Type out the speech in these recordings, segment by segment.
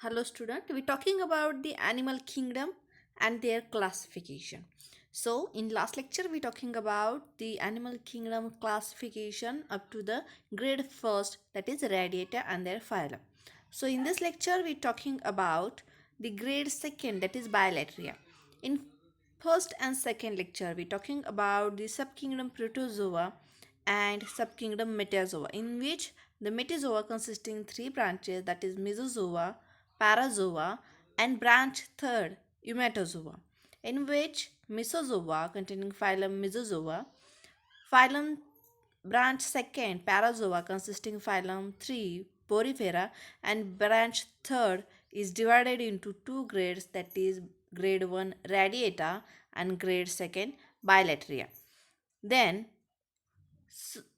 Hello student, we're talking about the animal kingdom and their classification. So in last lecture we're talking about the animal kingdom classification up to the grade first, that is radiata, and their phylum. So in this lecture we're talking about the grade second, that is bilateria. In first and second lecture we're talking about the subkingdom protozoa and subkingdom metazoa, in which the metazoa consisting three branches, that is mesozoa, parazoa, and branch third, eumetozoa, in which mesozoa containing phylum Mesozoa, phylum branch second, parazoa consisting phylum 3, Porifera, and branch third is divided into two grades, that is grade 1 Radiata and grade 2 Bilateria. Then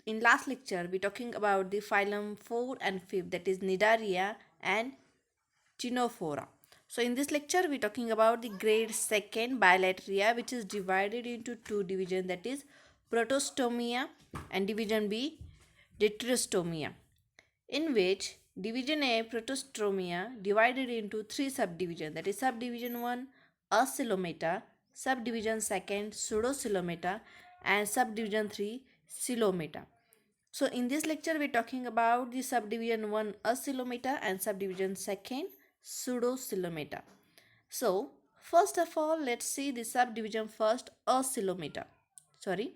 in last lecture we talking about the phylum 4 and 5, that is Nidaria and Ctenophora. So in this lecture we talking about the grade second Bilateria, which is divided into two divisions, that is Protostomia and division B Deuterostomia, in which division A Protostomia divided into three subdivisions, that is subdivision 1 Acylometa, subdivision 2nd Pseudocylometa, and subdivision 3 Cylometa. So in this lecture we're talking about the subdivision 1 Acylometa and subdivision 2nd Pseudocylometa. So first of all, let's see the subdivision first Acylometa. Sorry.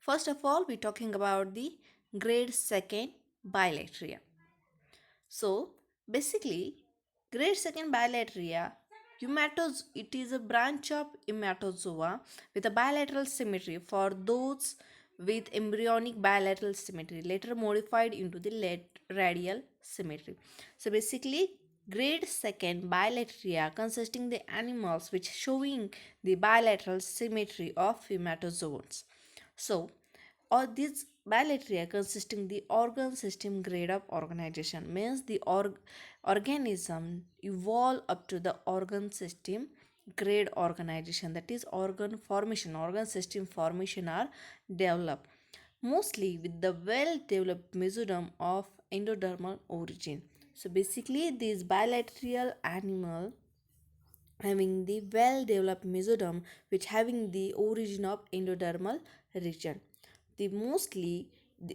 First of all, we're talking about the grade second Bilateria. So basically, grade second Bilateria, it is a branch of Eumetozoa with a bilateral symmetry for those with embryonic bilateral symmetry, later modified into the late radial symmetry. So basically, grade second Bilateria consisting the animals which showing the bilateral symmetry of Eumetozoans. So or this bilateria consisting the organ system grade of organization, means the organism evolve up to the organ system grade organization, that is organ system formation are developed mostly with the well developed mesoderm of endodermal origin. So basically this bilateral animal having the well developed mesoderm which having the origin of endodermal region, the mostly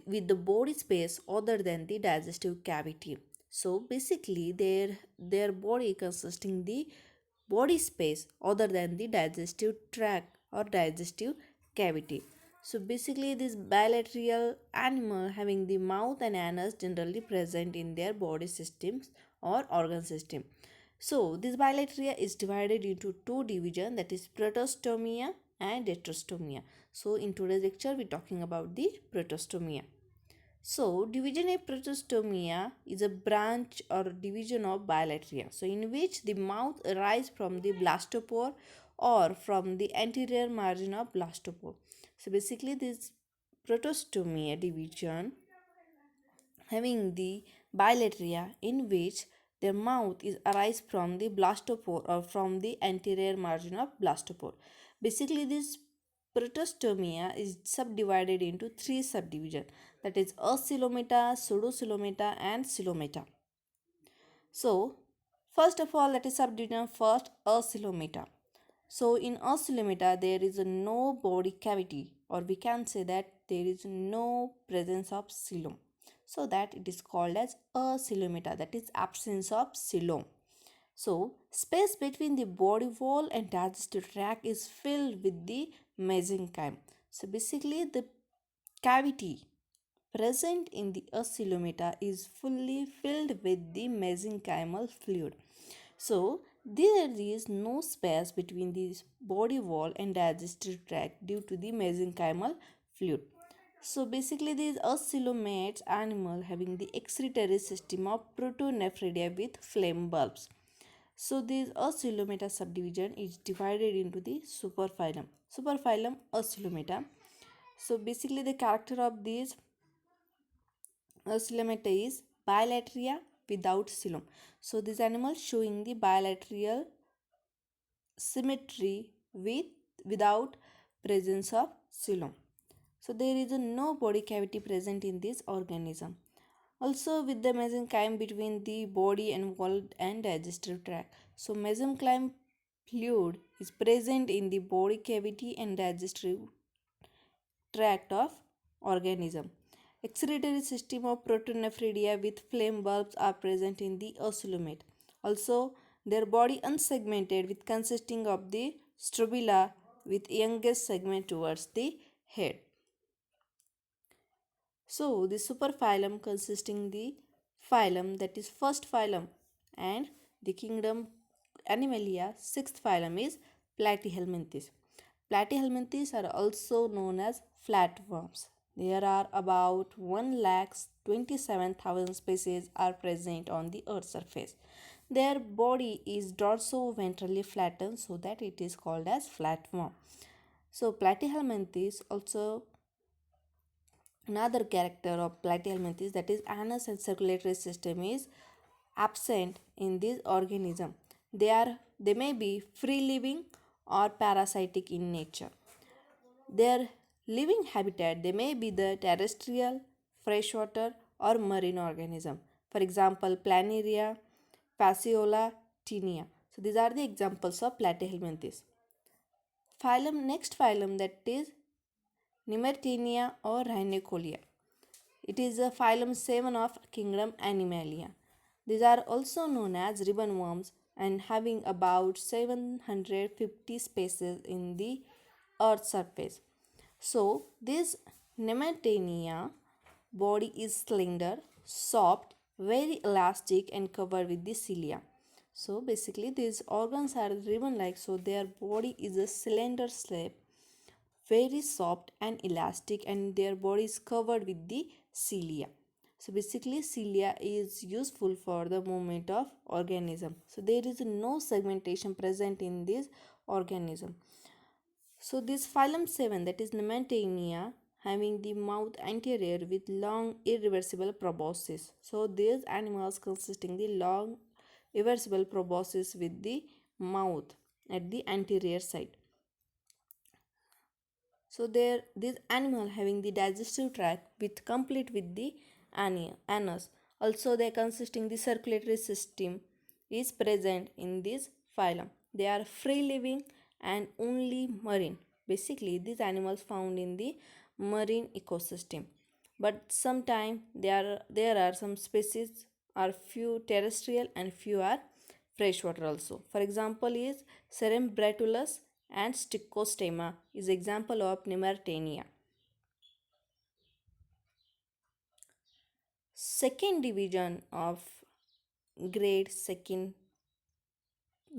with the body space other than the digestive cavity. So basically their body consisting the body space other than the digestive tract or digestive cavity. So basically this bilateral animal having the mouth and anus generally present in their body systems or organ system. So this bilateria is divided into two divisions, that is protostomia and deuterostomia. So in today's lecture we are talking about the protostomia. So division A protostomia is a branch or division of bilateria, so in which the mouth arises from the blastopore or from the anterior margin of blastopore. So basically this protostomia division having the bilateria in which their mouth is arise from the blastopore or from the anterior margin of blastopore. Basically this protostomia is subdivided into three subdivisions, that is acylometa, pseudocylometa, and cylometa. So first of all, that is subdivision first acylometa. So in acylometa there is no body cavity, or we can say that there is no presence of coelom, so that it is called as acylometa, that is absence of coelom. So space between the body wall and digestive tract is filled with the mesenchyme. So basically the cavity present in the acylometa is fully filled with the mesenchymal fluid. So there is no space between the body wall and digestive tract due to the mesenchymal fluid. So basically these acoelomates animal having the excretory system of protonephridia with flame bulbs. So this acoelometa subdivision is divided into the superphylum. Superphylum acoelometa. So basically the character of these acoelometa is bilateria without coelom. So this animal showing the bilateral symmetry without presence of coelom. So there is no body cavity present in this organism. Also with the mesenchyme between the body and wall and digestive tract. So mesenchyme fluid is present in the body cavity and digestive tract of organism. Excretory system of protonephridia with flame bulbs are present in the ocelomate. Also, their body unsegmented with consisting of the strobila with youngest segment towards the head. So, the superphylum consisting the phylum, that is first phylum, and the kingdom Animalia sixth phylum is Platyhelminthes. Platyhelminthes are also known as flatworms. There are about 1,27,000 species are present on the earth's surface. Their body is dorso-ventrally flattened so that it is called as flatworm. So Platyhelminthes also, another character of platyhelminthes, that is anus and circulatory system, is absent in this organism. They may be free living or parasitic in nature. Their living habitat, they may be the terrestrial, freshwater or marine organism. For example, Planaria, Fasciola, Tinea. So these are the examples of platyhelminthes. Next phylum, that is Nemertenia or Rhinicolia. It is a phylum 7 of kingdom Animalia. These are also known as ribbon worms and having about 750 species in the earth's surface. So this Nemertenia body is slender, soft, very elastic and covered with the cilia. So basically these organs are ribbon like, so their body is a cylinder shape, very soft and elastic, and their body is covered with the cilia. So basically cilia is useful for the movement of organism. So there is no segmentation present in this organism. So this phylum 7, that is Nematania, having the mouth anterior with long irreversible proboscis. So these animals consisting the long irreversible proboscis with the mouth at the anterior side. So there this animal having the digestive tract with complete with the anus. Also they consisting the circulatory system is present in this phylum. They are free living and only marine. Basically these animals found in the marine ecosystem. But sometimes there are some species are few terrestrial and few are freshwater also. For example is Cerebratulus and Stichostema is example of Nemertenia. Second division of grade second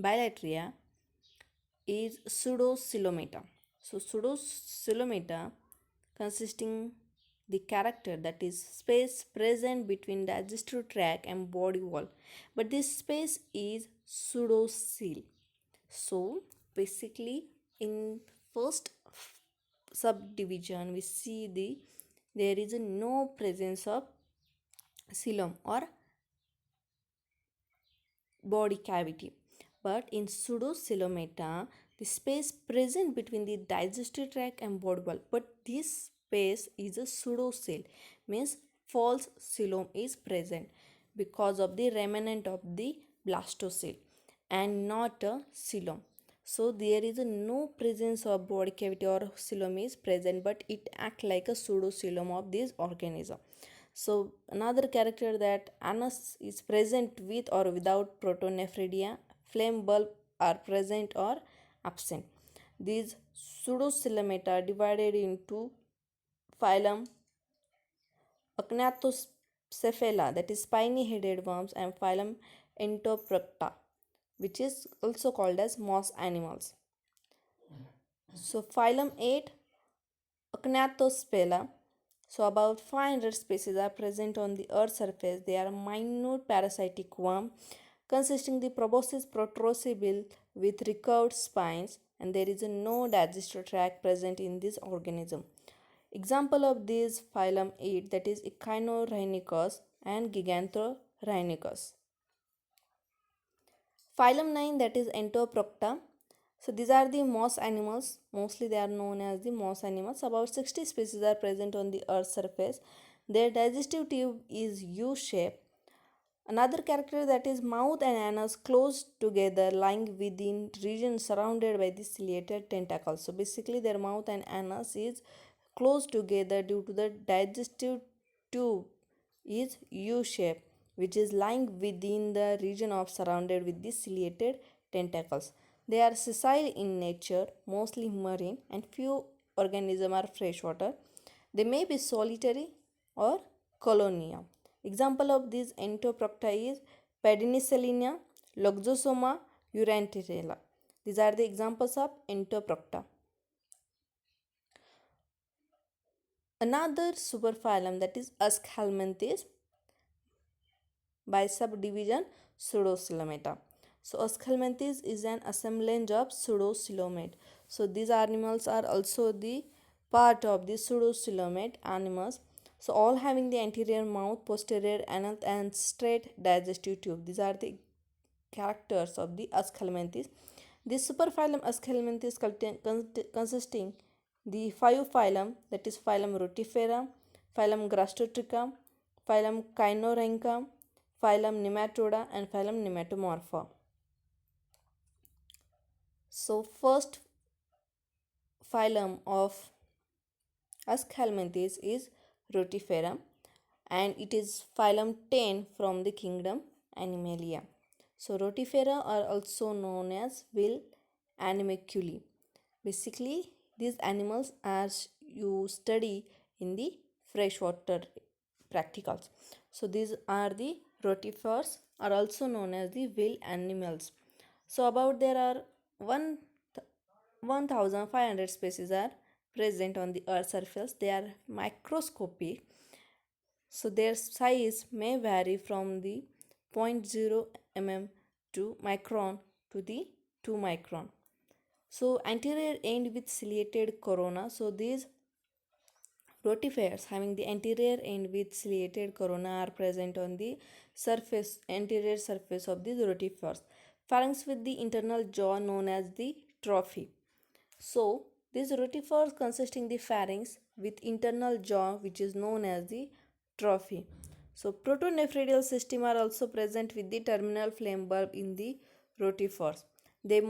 Bilateria is Pseudocoelomata. So Pseudocoelomata consisting the character, that is space present between digestive tract and body wall, but this space is pseudocoel. So basically in first subdivision we see there is no presence of coelom or body cavity, but in pseudocoelomata the space present between the digestive tract and body wall, but this space is a pseudocoel, means false coelom is present because of the remnant of the blastocele and not a coelom. So there is no presence of body cavity or coelom is present, but it act like a pseudocoelom of this organism. So another character, that anus is present with or without protonephridia, flame bulb are present or absent. These pseudocoelomata are divided into phylum Achnathocephela, that is spiny headed worms, and phylum Entoprocta, which is also called as moss animals. So phylum 8 Achnathocephela. So about 500 species are present on the earth's surface. They are minute parasitic worm consisting the proboscis protrusibile with recurved spines, and there is no digestive tract present in this organism. Example of these phylum 8, that is Echinorhynchus and Gigantorhynchus. Phylum 9, that is Entoprocta. So these are the moss animals. Mostly they are known as the moss animals. About 60 species are present on the earth's surface. Their digestive tube is U-shaped. Another character that is mouth and anus close together, lying within region surrounded by the ciliated tentacles. So basically, their mouth and anus is close together due to the digestive tube is U-shaped, which is lying within the region of surrounded with the ciliated tentacles. They are sessile in nature, mostly marine, and few organisms are freshwater. They may be solitary or colonia. Example of these entoprocta is Pedenicellina, Loxosoma, Urantirella. These are the examples of entoprocta. Another superphylum that is Aschelminthes by subdivision Pseudocoelomata. So Aschelminthes is an assemblage of pseudocoelomate. So these animals are also the part of the pseudocoelomate animals. So all having the anterior mouth, posterior anus and straight digestive tube. These are the characters of the Aschelminthes. This superphylum Aschelminthes consisting the five phylum, that is phylum Rotifera, phylum Grastotrica, phylum Chinorhyncha, phylum Nematoda and phylum Nematomorpha. So first phylum of Aschelminthes is Rotifera and it is phylum 10 from the kingdom Animalia. So Rotifera are also known as will animalculae. Basically, these animals are you study in the freshwater practicals. So these are the rotifers are also known as the whale animals. So about there are 1500 species are present on the earth surface. They are microscopic, so their size may vary from the zero point 0 mm to micron to the 2 micron. So anterior end with ciliated corona. So these rotifers having the anterior end with ciliated corona are present on the anterior surface of these rotifers. Pharynx with the internal jaw known as the trophy. So these rotifers consisting the pharynx with internal jaw which is known as the trophy. So protonephridial system are also present with the terminal flame bulb in the rotifers. They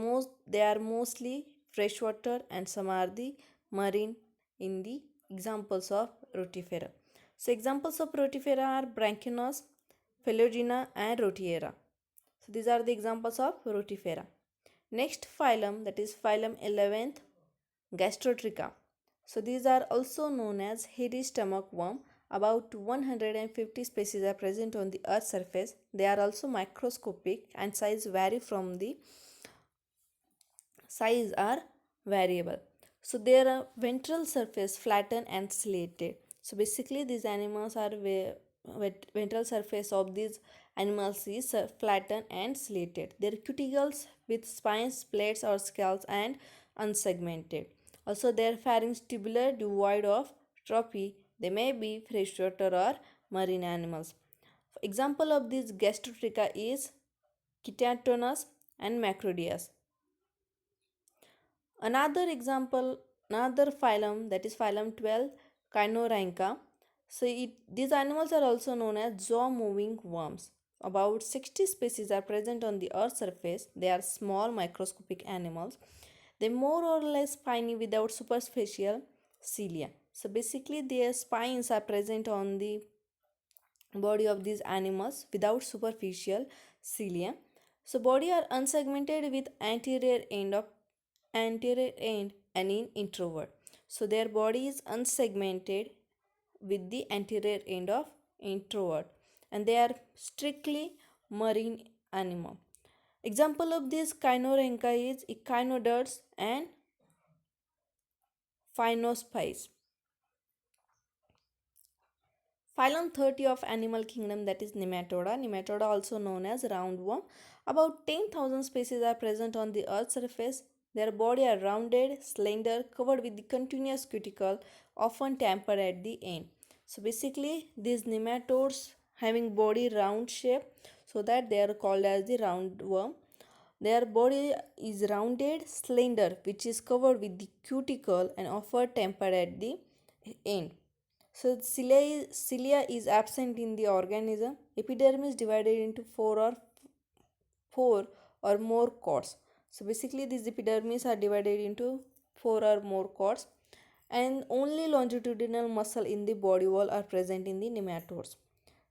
are mostly freshwater and some are the marine in the examples of rotifera. So examples of rotifera are Branchinos, Phylogena and Rotiera. So these are the examples of rotifera. Next phylum, that is phylum 11th, Gastrotricha. So these are also known as hairy stomach worm. About 150 species are present on the earth's surface. They are also microscopic and size vary from the size are variable. So their ventral surface flattened and slated. So basically these animals are ventral surface of these animals is flattened and slated. Their cuticles with spines, plates or scales and unsegmented. Also their pharynx tubular devoid of trophy. They may be freshwater or marine animals. Example of this gastrotricha is Chitatonus and Macrodius. Another example, another phylum that is phylum 12, Chinorhyncha. These animals are also known as jaw-moving worms. About 60 species are present on the earth's surface. They are small microscopic animals. They more or less spiny without superficial cilia. So basically their spines are present on the body of these animals without superficial cilia. So body are unsegmented with anterior end and in introvert. So their body is unsegmented with the anterior end of introvert and they are strictly marine animal. Example of this Chinorhyncha is echinoderms and Phinospines. Phylum 30 of animal kingdom that is Nematoda. Nematoda also known as roundworm. About 10,000 species are present on the earth's surface. Their body are rounded, slender, covered with the continuous cuticle, often tapered at the end. So basically these nematodes having body round shape, so that they are called as the roundworm. Their body is rounded, slender, which is covered with the cuticle and often tapered at the end. So cilia is absent in the organism. Epidermis divided into four or more cords. So basically these epidermis are divided into four or more cords, and only longitudinal muscle in the body wall are present in the nematodes.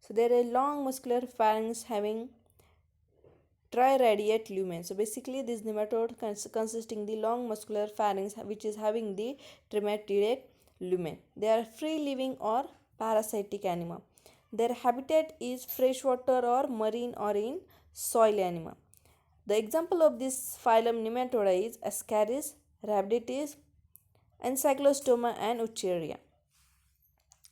So there are long muscular pharynx having triradiate lumen. So basically this nematode consisting the long muscular pharynx which is having the triradiate lumen. They are free living or parasitic anima. Their habitat is freshwater or marine or in soil anima. The example of this phylum Nematoda is Ascaris, Rhabditis, Encyclostoma and Ucheria.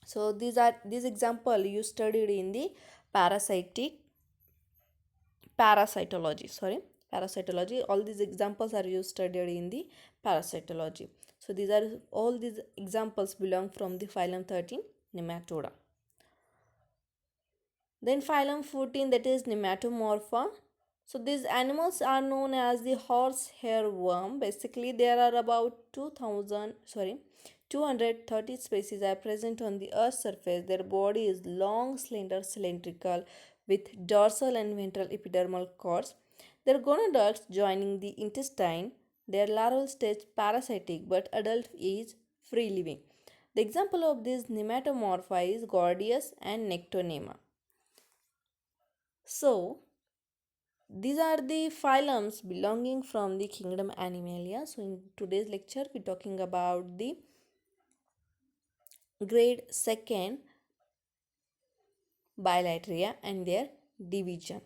So these example you studied in the parasitic parasitology. Parasitology. All these examples are you studied in the parasitology. So these are all these examples belong from the phylum 13 Nematoda. Then phylum 14, that is Nematomorpha. So these animals are known as the horsehair worm. Basically there are about 230 species are present on the earth's surface. Their body is long, slender, cylindrical with dorsal and ventral epidermal cords. Their gonadods joining the intestine. Their larval stage parasitic but adult is free living. The example of these nematomorpha is Gordius and Nectonema. So these are the phylums belonging from the kingdom Animalia. So in today's lecture we're talking about the grade 2nd Bilateria and their division.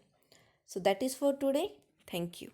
So that is for today. Thank you.